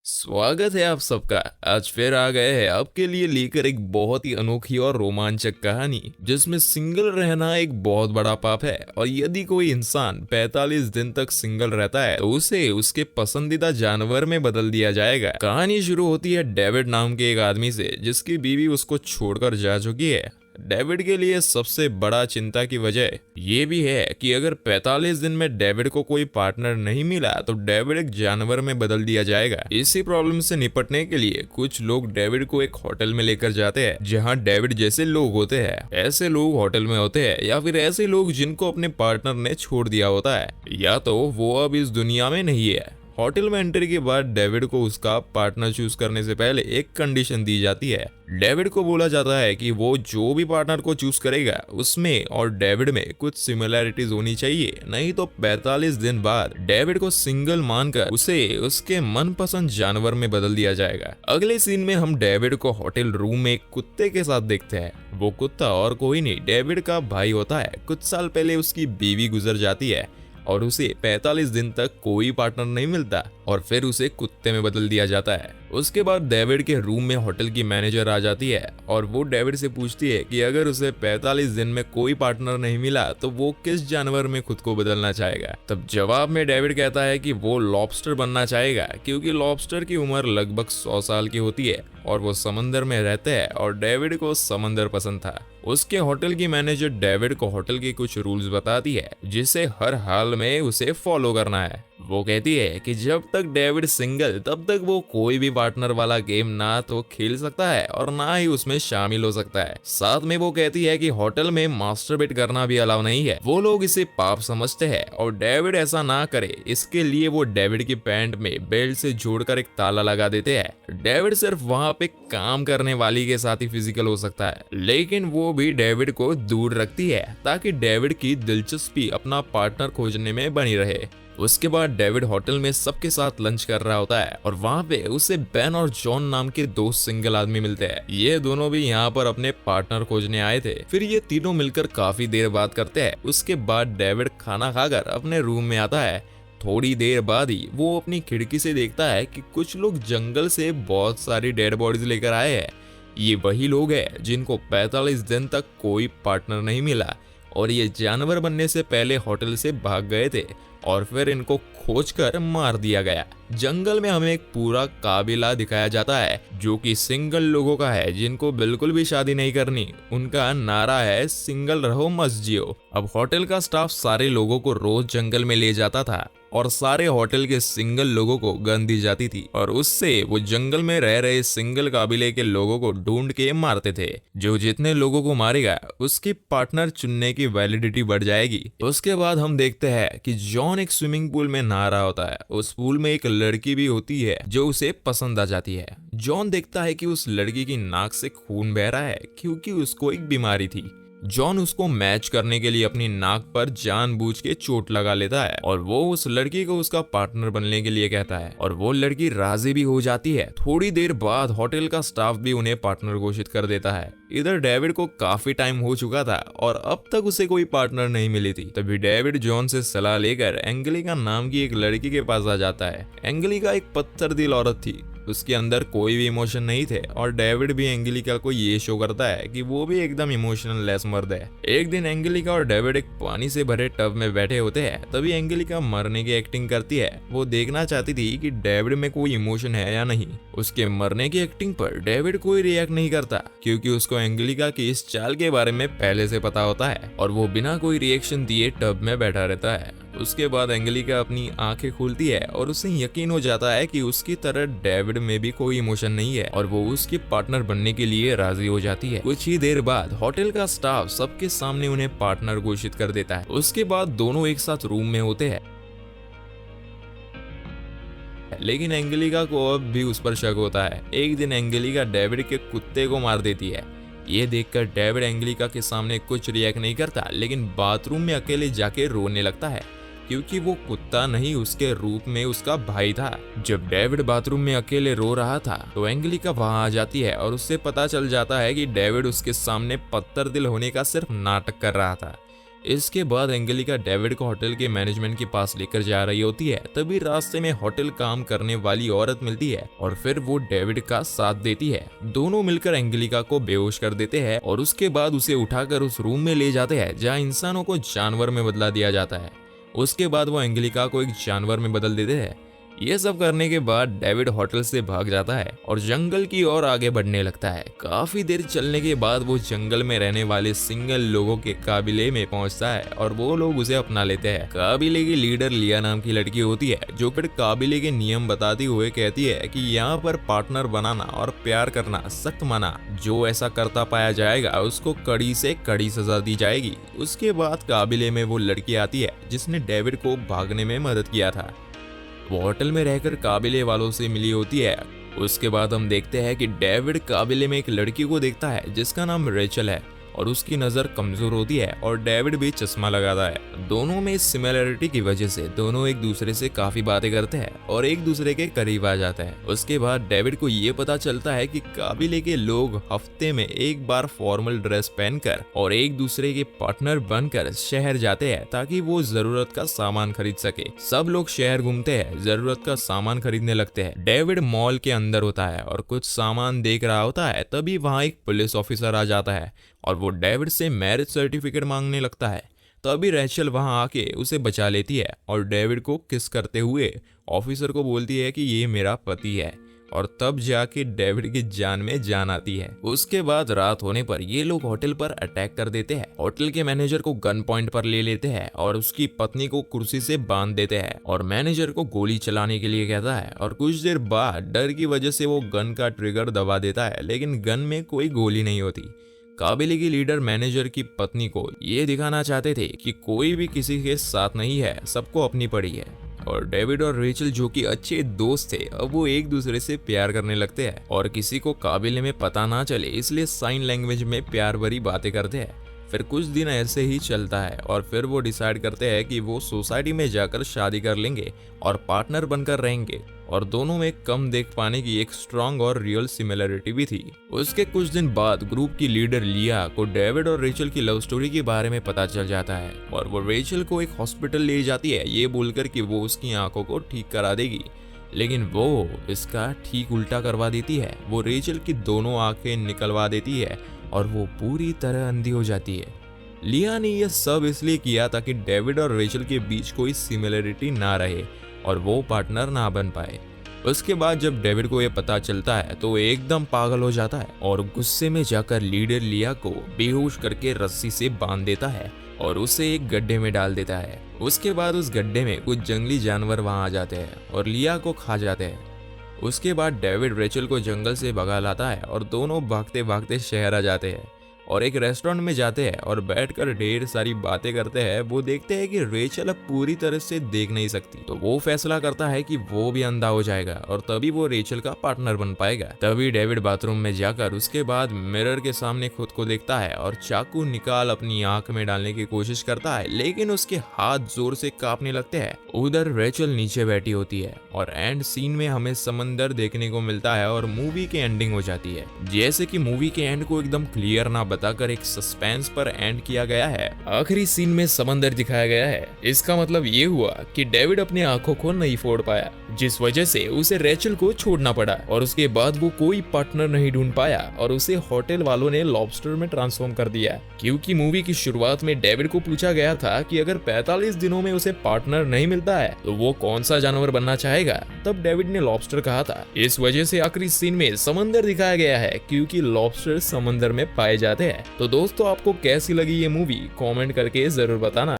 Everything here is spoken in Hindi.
स्वागत है आप सबका। आज फिर आ गए हैं आपके लिए लेकर एक बहुत ही अनोखी और रोमांचक कहानी, जिसमें सिंगल रहना एक बहुत बड़ा पाप है और यदि कोई इंसान 45 दिन तक सिंगल रहता है तो उसे उसके पसंदीदा जानवर में बदल दिया जाएगा। कहानी शुरू होती है डेविड नाम के एक आदमी से, जिसकी बीवी उसको छोड़कर जा चुकी है। डेविड के लिए सबसे बड़ा चिंता की वजह ये भी है कि अगर 45 दिन में डेविड को कोई पार्टनर नहीं मिला तो डेविड एक जानवर में बदल दिया जाएगा। इसी प्रॉब्लम से निपटने के लिए कुछ लोग डेविड को एक होटल में लेकर जाते हैं, जहां डेविड जैसे लोग होते हैं। ऐसे लोग होटल में होते हैं या फिर ऐसे लोग जिनको अपने पार्टनर ने छोड़ दिया होता है, या तो वो अब इस दुनिया में नहीं है। होटल में एंट्री के बाद डेविड को उसका पार्टनर चूज करने से पहले एक कंडीशन दी जाती है। डेविड को बोला जाता है कि वो जो भी पार्टनर को चूज करेगा उसमें और डेविड में कुछ सिमिलैरिटीज होनी चाहिए, नहीं तो 45 दिन बाद डेविड को सिंगल मानकर उसे उसके मनपसंद जानवर में बदल दिया जाएगा। अगले सीन में हम डेविड को होटल रूम में एक कुत्ते के साथ देखते हैं। वो कुत्ता और कोई नहीं, डेविड का भाई होता है। कुछ साल पहले उसकी बीवी गुजर जाती है और उसे 45 दिन तक कोई पार्टनर नहीं मिलता और फिर उसे कुत्ते में बदल दिया जाता है। उसके बाद डेविड के रूम में होटल की मैनेजर आ जाती है और वो डेविड से पूछती है कि अगर उसे 45 दिन में कोई पार्टनर नहीं मिला तो वो किस जानवर में खुद को बदलना चाहेगा। तब जवाब में डेविड कहता है कि वो लॉबस्टर बनना चाहेगा, क्योंकि लॉबस्टर की उम्र लगभग 100 साल की होती है और वो समंदर में रहते हैं और डेविड को समंदर पसंद था। उसके होटल की मैनेजर डेविड को होटल के कुछ रूल्स बताती है जिसे हर हाल में उसे फॉलो करना है। वो कहती है कि जब तक डेविड सिंगल तब तक वो कोई भी पार्टनर वाला गेम ना तो खेल सकता है और ना ही उसमें शामिल हो सकता है। साथ में वो कहती है कि होटल में मास्टरबेट करना भी अलाउ नहीं है। वो लोग इसे पाप समझते हैं और डेविड ऐसा ना करे, इसके लिए वो डेविड की पैंट में बेल्ट से जोड़कर एक ताला लगा देते हैं। डेविड सिर्फ वहाँ पे काम करने वाली के साथ ही फिजिकल हो सकता है, लेकिन वो भी डेविड को दूर रखती है ताकि डेविड की दिलचस्पी अपना पार्टनर खोजने में बनी रहे। उसके बाद डेविड होटल में सबके साथ लंच कर रहा होता है और वहाँ पे उसे बेन और जॉन नाम के दो सिंगल आदमी मिलते हैं। ये दोनों भी यहाँ पर अपने पार्टनर खोजने आए थे। फिर ये तीनों मिलकर काफी देर बात करते हैं। उसके बाद डेविड खाना खाकर अपने रूम में आता है। थोड़ी देर बाद ही वो अपनी खिड़की से देखता है कि कुछ लोग जंगल से बहुत सारी डेड बॉडीज लेकर आए हैं। ये वही लोग हैं जिनको 45 दिन तक कोई पार्टनर नहीं मिला और ये जानवर बनने से पहले होटल से भाग गए थे और फिर इनको खोजकर मार दिया गया। जंगल में हमें एक पूरा काबिला दिखाया जाता है जो कि सिंगल लोगों का है, जिनको बिल्कुल भी शादी नहीं करनी। उनका नारा है सिंगल रहो मस्त जियो। अब होटल का स्टाफ सारे लोगों को रोज जंगल में ले जाता था और सारे होटल के सिंगल लोगों को गन दी जाती थी और उससे वो जंगल में रह रहे सिंगल काबिले के लोगों को ढूंढ के मारते थे। जो जितने लोगों को मारेगा उसकी पार्टनर चुनने की वैलिडिटी बढ़ जाएगी। उसके बाद हम देखते हैं कि जॉन एक स्विमिंग पूल में नहा रहा होता है। उस पूल में एक लड़की भी होती है जो उसे पसंद आ जाती है। जॉन देखता है कि उस लड़की की नाक से खून बह रहा है क्योंकि उसको एक बीमारी थी। जॉन उसको मैच करने के लिए अपनी नाक पर जानबूझ के चोट लगा लेता है और वो उस लड़की को उसका पार्टनर बनने के लिए कहता है और वो लड़की राजी भी हो जाती है। थोड़ी देर बाद होटल का स्टाफ भी उन्हें पार्टनर घोषित कर देता है। इधर डेविड को काफी टाइम हो चुका था और अब तक उसे कोई पार्टनर नहीं मिली थी। तभी डेविड जॉन से सलाह लेकर एंगेलिका नाम की एक लड़की के पास आ जाता है। एंगेलिका एक पत्थर दिल औरत थी, उसके अंदर कोई भी इमोशन नहीं थे और डेविड भी एंगेलिका को ये शो करता है कि वो भी एकदम इमोशनल लेस मर्द है। एक दिन एंगेलिका और डेविड एक पानी से भरे टब में बैठे होते हैं। तभी एंगेलिका मरने की एक्टिंग करती है। वो देखना चाहती थी कि डेविड में कोई इमोशन है या नहीं। उसके मरने की एक्टिंग पर डेविड कोई रिएक्ट नहीं करता क्योंकि उसको एंगेलिका की इस चाल के बारे में पहले से पता होता है और वो बिना कोई रिएक्शन दिए टब में बैठा रहता है। उसके बाद एंगेलिका अपनी आंखें खोलती है और उसे यकीन हो जाता है कि उसकी तरह डेविड में भी कोई इमोशन नहीं है और वो उसकी पार्टनर बनने के लिए राजी हो जाती है। कुछ ही देर बाद होटल का स्टाफ सबके सामने उन्हें पार्टनर घोषित कर देता है। उसके बाद दोनों एक साथ रूम में होते हैं, लेकिन एंगेलिका को अब भी उस पर शक होता है। एक दिन एंगेलिका डेविड के कुत्ते को मार देती है। ये देखकर डेविड एंगेलिका के सामने कुछ रिएक्ट नहीं करता, लेकिन बाथरूम में अकेले जाके रोने लगता है क्योंकि वो कुत्ता नहीं उसके रूप में उसका भाई था। जब डेविड बाथरूम में अकेले रो रहा था तो एंगेलिका वहां आ जाती है और उससे पता चल जाता है कि डेविड उसके सामने पत्थर दिल होने का सिर्फ नाटक कर रहा था। इसके बाद एंजेलिका डेविड को होटल के मैनेजमेंट के पास लेकर जा रही होती है। तभी रास्ते में होटल काम करने वाली औरत मिलती है और फिर वो डेविड का साथ देती है। दोनों मिलकर एंजेलिका को बेहोश कर देते हैं और उसके बाद उसे उठाकर उस रूम में ले जाते हैं जहाँ इंसानों को जानवर में बदला दिया जाता है। उसके बाद वो एंजेलिका को एक जानवर में बदल देते हैं। ये सब करने के बाद डेविड होटल से भाग जाता है और जंगल की ओर आगे बढ़ने लगता है। काफी देर चलने के बाद वो जंगल में रहने वाले सिंगल लोगों के काबिले में पहुंचता है और वो लोग उसे अपना लेते हैं। काबिले की लीडर लिया नाम की लड़की होती है जो फिर काबिले के नियम बताते हुए कहती है कि यहाँ पर पार्टनर बनाना और प्यार करना सख्त मना। जो ऐसा करता पाया जाएगा उसको कड़ी से कड़ी सजा दी जाएगी। उसके बाद काबिले में वो लड़की आती है जिसने डेविड को भागने में मदद किया था। वो होटल में रहकर काबिले वालों से मिली होती है। उसके बाद हम देखते हैं कि डेविड काबिले में एक लड़की को देखता है जिसका नाम रेचल है और उसकी नज़र कमज़ोर होती है और डेविड भी चश्मा लगाता है। दोनों में सिमिलरिटी की वजह से दोनों एक दूसरे से काफ़ी बातें करते हैं और एक दूसरे के करीब आ जाते हैं। उसके बाद डेविड को ये पता चलता है कि काबिले के लोग हफ्ते में एक बार फॉर्मल ड्रेस पहनकर और एक दूसरे के पार्टनर बनकर शहर जाते हैं ताकि वो ज़रूरत का सामान खरीद सके। सब लोग शहर घूमते हैं, ज़रूरत का सामान खरीदने लगते हैं। डेविड मॉल के अंदर होता है और कुछ सामान देख रहा होता है, तभी वहाँ एक पुलिस ऑफिसर आ जाता है और वो डेविड से मैरिज सर्टिफिकेट मांगने लगता है। तभी रेचल वहां आके उसे बचा लेती है और डेविड को किस करते हुए ऑफिसर को बोलती है कि ये मेरा पति है और तब जाके डेविड की जान में जान आती है। उसके बाद रात होने पर ये लोग होटल पर अटैक कर देते हैं। होटल के मैनेजर को गन पॉइंट पर ले लेते हैं और उसकी पत्नी को कुर्सी से बांध देते हैं और मैनेजर को गोली चलाने के लिए कहता है और कुछ देर बाद डर की वजह से वो गन का ट्रिगर दबा देता है, लेकिन गन में कोई गोली नहीं होती। काबिले की लीडर मैनेजर की पत्नी को ये दिखाना चाहते थे कि कोई भी किसी के साथ नहीं है, सबको अपनी पड़ी है। और डेविड और रेचल जो कि अच्छे दोस्त थे, अब वो एक दूसरे से प्यार करने लगते हैं और किसी को काबिले में पता ना चले इसलिए साइन लैंग्वेज में प्यार भरी बातें करते हैं। फिर कुछ दिन ऐसे ही चलता है और फिर वो डिसाइड करते हैं कि वो सोसाइटी में जाकर शादी कर लेंगे और पार्टनर बनकर रहेंगे। और दोनों में कम देख पाने की एक स्ट्रॉन्ग और रियल सिमिलरिटी भी थी। उसके कुछ दिन बाद ग्रुप की लीडर लिया को डेविड और रेचल की लव स्टोरी के बारे में पता चल जाता है और वो रेचल को एक हॉस्पिटल ले जाती है ये बोलकर कि वो उसकी आंखों को ठीक करा देगी, लेकिन वो इसका ठीक उल्टा करवा देती है। वो रेचल की दोनों आंखें निकलवा देती है और वो पूरी तरह अंधी हो जाती है। लिया ने यह सब इसलिए किया ताकि डेविड और रेचल के बीच कोई सिमिलरिटी ना रहे और वो पार्टनर ना बन पाए। उसके बाद जब डेविड को यह पता चलता है तो वो एकदम पागल हो जाता है और गुस्से में जाकर लीडर लिया को बेहोश करके रस्सी से बांध देता है और उसे एक गड्ढे में डाल देता है। उसके बाद उस गड्ढे में कुछ जंगली जानवर वहां आ जाते हैं और लिया को खा जाते हैं। उसके बाद डेविड रेचल को जंगल से भगा लाता है और दोनों भागते भागते शहर आ जाते हैं और एक रेस्टोरेंट में जाते हैं और बैठकर ढेर सारी बातें करते हैं। वो देखते हैं कि रेचल अब पूरी तरह से देख नहीं सकती, तो वो फैसला करता है कि वो भी अंधा हो जाएगा और तभी वो रेचल का पार्टनर बन पाएगा। तभी डेविड बाथरूम में जाकर उसके बाद मिरर के सामने खुद को देखता है और चाकू निकाल अपनी आंख में डालने की कोशिश करता है, लेकिन उसके हाथ जोर से कांपने लगते हैं। उधर रेचल नीचे बैठी होती है और एंड सीन में हमें समंदर देखने को मिलता है और मूवी की एंडिंग हो जाती है। जैसे कि मूवी के एंड को एकदम क्लियर ना बताकर एक सस्पेंस पर एंड किया गया है। आखिरी सीन में समंदर दिखाया गया है। इसका मतलब ये हुआ कि डेविड अपनी आंखों को नहीं फोड़ पाया, जिस वजह से उसे रेचल को छोड़ना पड़ा और उसके बाद वो कोई पार्टनर नहीं ढूंढ पाया और उसे होटल वालों ने लॉबस्टर में ट्रांसफॉर्म कर दिया। क्योंकि मूवी की शुरुआत में डेविड को पूछा गया था कि अगर 45 दिनों में उसे पार्टनर नहीं मिलता है तो वो कौन सा जानवर बनना चाहेगा, तब डेविड ने लॉबस्टर कहा था। इस वजह से आखिरी सीन में समंदर दिखाया गया है, क्योंकि लॉबस्टर समंदर में पाए जाते हैं। तो दोस्तों, आपको कैसी लगी ये मूवी कमेंट करके जरूर बताना।